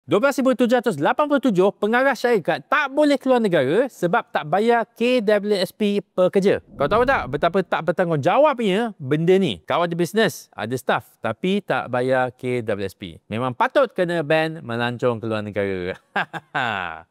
12,787 pengarah syarikat tak boleh keluar negara sebab tak bayar KWSP pekerja. Kau tahu tak betapa tak bertanggungjawabnya benda ni? Kau ada bisnes, ada staff tapi tak bayar KWSP. Memang patut kena ban melancong keluar negara.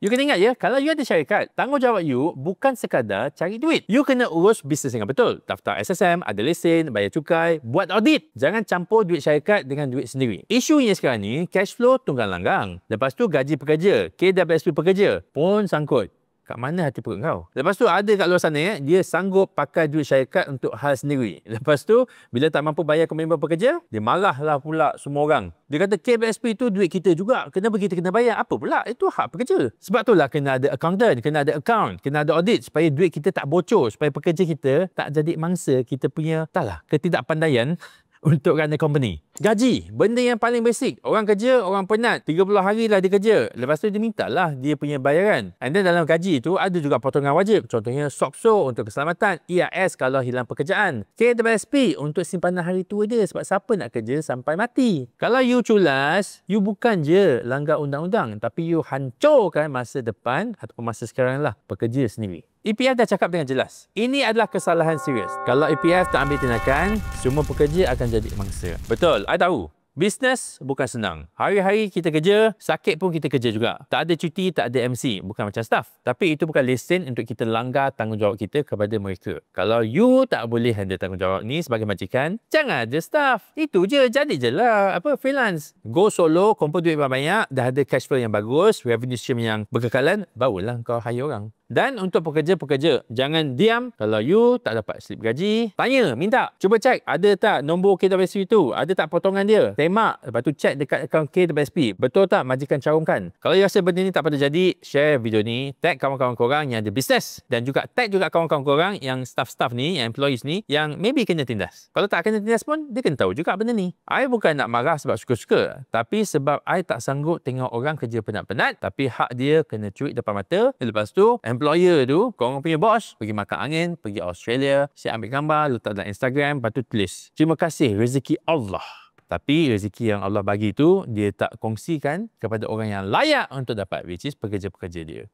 You kena ingat ya, kalau you ada syarikat, tanggungjawab you bukan sekadar cari duit. You kena urus bisnes dengan betul. Daftar SSM, ada lesen, bayar cukai, buat audit. Jangan campur duit syarikat dengan duit sendiri. Isunya sekarang ni, cash flow tunggang langgang. Lepas tu gaji pekerja, KWSP pekerja pun sangkut. Kat mana hati perut kau? Lepas tu ada kat luar sana, dia sanggup pakai duit syarikat untuk hal sendiri. Lepas tu, bila tak mampu bayar komitmen pekerja, dia marahlah pula semua orang. Dia kata KWSP tu duit kita juga. Kenapa kita kena bayar? Apa pula? Itu hak pekerja. Sebab itulah kena ada accountant, kena ada account, kena ada audit supaya duit kita tak bocor, supaya pekerja kita tak jadi mangsa kita punya, taklah, ketidakpandaian untuk run company. Gaji, benda yang paling basic. Orang kerja, orang penat. 30 hari lah dia kerja. Lepas tu dia minta lah dia punya bayaran. And then dalam gaji tu ada juga potongan wajib. Contohnya SOCSO untuk keselamatan, EIS kalau hilang pekerjaan, KWSP untuk simpanan hari tua dia sebab siapa nak kerja sampai mati. Kalau you culas, you bukan je langgar undang-undang tapi you hancurkan masa depan ataupun masa sekarang lah pekerja sendiri. EPF dah cakap dengan jelas. Ini adalah kesalahan serius. Kalau EPF tak ambil tindakan, semua pekerja akan jadi mangsa. Betul, I tahu. Bisnes bukan senang. Hari-hari kita kerja, sakit pun kita kerja juga. Tak ada cuti, tak ada MC. Bukan macam staff. Tapi itu bukan lesen untuk kita langgar tanggungjawab kita kepada mereka. Kalau you tak boleh handle tanggungjawab ni sebagai majikan, jangan ada staff. Itu je, jadi je lah freelance. Go solo, kumpul duit banyak-banyak, dah ada cash flow yang bagus, revenue stream yang berkekalan, barulah kau hire orang. Dan untuk pekerja-pekerja, jangan diam kalau you tak dapat slip gaji. Tanya, minta. Cuba cek, ada tak nombor KWSP tu? Ada tak potongan dia? Tembak. Lepas tu cek dekat akaun KWSP. Betul tak majikan carumkan? Kalau you rasa benda ni tak patut jadi, share video ni. Tag kawan-kawan korang yang ada bisnes. Dan juga tag juga kawan-kawan korang yang staff-staff ni, yang employees ni, yang maybe kena tindas. Kalau tak kena tindas pun, dia kena tahu juga benda ni. I bukan nak marah sebab suka-suka. Tapi sebab I tak sanggup tengok orang kerja penat-penat. Tapi hak dia kena curi depan mata. Lepas tu, employer tu, korang punya bos, pergi makan angin, pergi Australia, siap ambil gambar, letak dalam Instagram, lepas tu tulis, terima kasih rezeki Allah. Tapi rezeki yang Allah bagi tu, dia tak kongsikan kepada orang yang layak untuk dapat, which is pekerja-pekerja dia.